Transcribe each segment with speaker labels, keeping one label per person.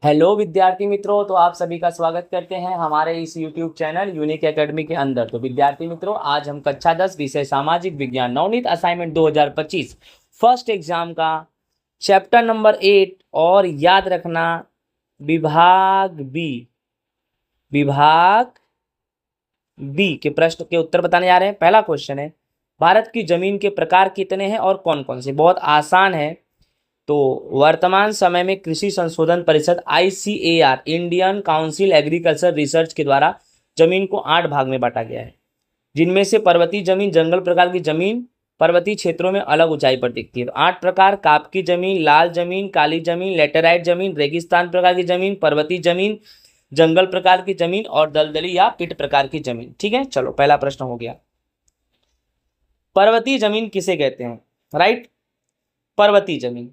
Speaker 1: Hello विद्यार्थी मित्रों, तो आप सभी का स्वागत करते हैं हमारे इस YouTube चैनल यूनिक एकेडमी के अंदर। तो विद्यार्थी मित्रों, आज हम कक्षा 10 विषय सामाजिक विज्ञान नवनीत असाइनमेंट 2025 फर्स्ट एग्जाम का चैप्टर नंबर 8 और याद रखना विभाग बी के प्रश्न के उत्तर बताने जा रहे हैं। पहला क्वेश्चन है, भारत की जमीन के प्रकार कितने हैं और कौन कौन से। बहुत आसान है। तो वर्तमान समय में कृषि संशोधन परिषद ICAR Indian council agriculture research के द्वारा जमीन को 8 भाग में बांटा गया है, जिनमें से पर्वतीय जमीन, जंगल प्रकार की जमीन पर्वतीय क्षेत्रों में अलग ऊंचाई पर दिखती है। तो 8 प्रकार: काप की जमीन, लाल जमीन, काली जमीन, लेटेराइट जमीन, रेगिस्तान प्रकार की जमीन, पर्वतीय जमीन, जंगल प्रकार की जमीन और दलदली या पिट प्रकार की जमीन। ठीक है, चलो पहला प्रश्न हो गया। पर्वतीय जमीन किसे कहते हैं? राइट, पर्वतीय जमीन।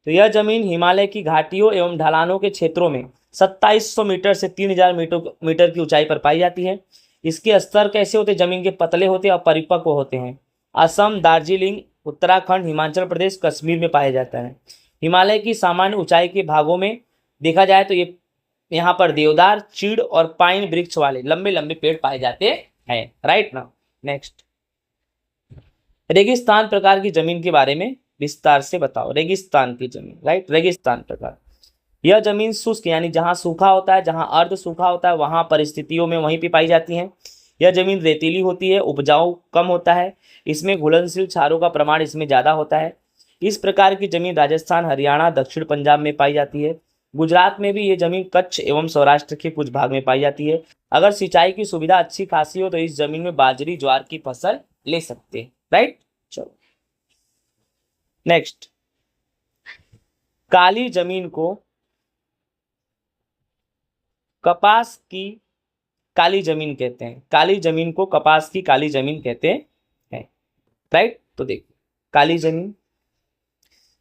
Speaker 1: तो यह जमीन हिमालय की घाटियों एवं ढलानों के क्षेत्रों में 2700 मीटर से 3000 मीटर की ऊंचाई पर पाई जाती है। इसके स्तर कैसे होते हैं? जमीन के पतले होते हैं और परिपक्व होते हैं। असम, दार्जिलिंग, उत्तराखंड, हिमाचल प्रदेश, कश्मीर में पाया जाता है। हिमालय की सामान्य ऊंचाई के भागों में देखा जाए तो ये यहाँ पर देवदार, चीड़ और पाइन वृक्ष वाले लंबे लंबे पेड़ पाए जाते हैं। राइट ना। नेक्स्ट, रेगिस्तान प्रकार की जमीन के बारे में विस्तार से बताओ। रेगिस्तान की जमीन, राइट, रेगिस्तान प्रकार। यह जमीन शुष्क यानी जहां सूखा होता है, जहां अर्ध सूखा होता है वहां परिस्थितियों में वहीं पे पाई जाती है। यह जमीन रेतीली होती है, उपजाऊ कम होता है, इसमें घुलनशील क्षारों का प्रमाण इसमें ज़्यादा होता है। इस प्रकार की जमीन राजस्थान, हरियाणा, दक्षिण पंजाब में पाई जाती है। गुजरात में भी ये जमीन कच्छ एवं सौराष्ट्र के कुछ भाग में पाई जाती है। अगर सिंचाई की सुविधा अच्छी खासी हो तो इस जमीन में बाजरी, ज्वार की फसल ले सकते हैं। राइट, चलो नेक्स्ट, काली जमीन को कपास की काली जमीन कहते हैं। काली जमीन को कपास की काली जमीन कहते हैं। राइट, तो देखो काली जमीन,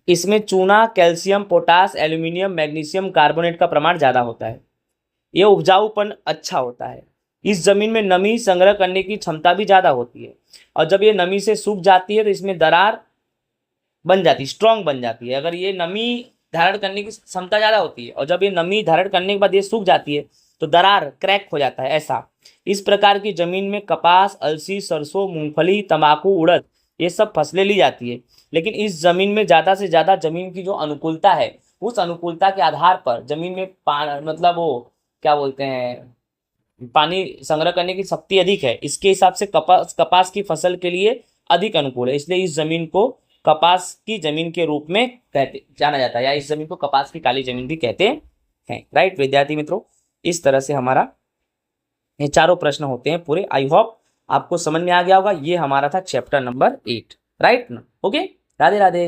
Speaker 1: इसमें चूना, calcium, potash, aluminium, magnesium carbonate का प्रमाण ज्यादा होता है। यह उपजाऊपन अच्छा होता है। इस जमीन में नमी संग्रह करने की क्षमता भी ज्यादा होती है और जब ये नमी से सूख जाती है तो इसमें दरार बन जाती है, स्ट्रॉन्ग बन जाती है। अगर ये नमी धारण करने की क्षमता ज़्यादा होती है और जब ये नमी धारण करने के बाद ये सूख जाती है तो दरार क्रैक हो जाता है। ऐसा इस प्रकार की जमीन में कपास, अलसी, सरसों, मूंगफली, तंबाकू, उड़द ये सब फसलें ली जाती है। लेकिन इस जमीन में ज़्यादा से ज़्यादा जमीन की जो अनुकूलता है उस अनुकूलता के आधार पर जमीन में मतलब वो क्या बोलते हैं, पानी संग्रह करने की शक्ति अधिक है। इसके हिसाब से कपास की फसल के लिए अधिक अनुकूल है, इसलिए इस जमीन को कपास की जमीन के रूप में कहते जाना जाता है, या इस जमीन को कपास की काली जमीन भी कहते हैं। राइट विद्यार्थी मित्रों, इस तरह से हमारा ये चारों प्रश्न होते हैं पूरे। आई होप आपको समझ में आ गया होगा। ये हमारा था चैप्टर नंबर 8। राइट ना। ओके, राधे राधे।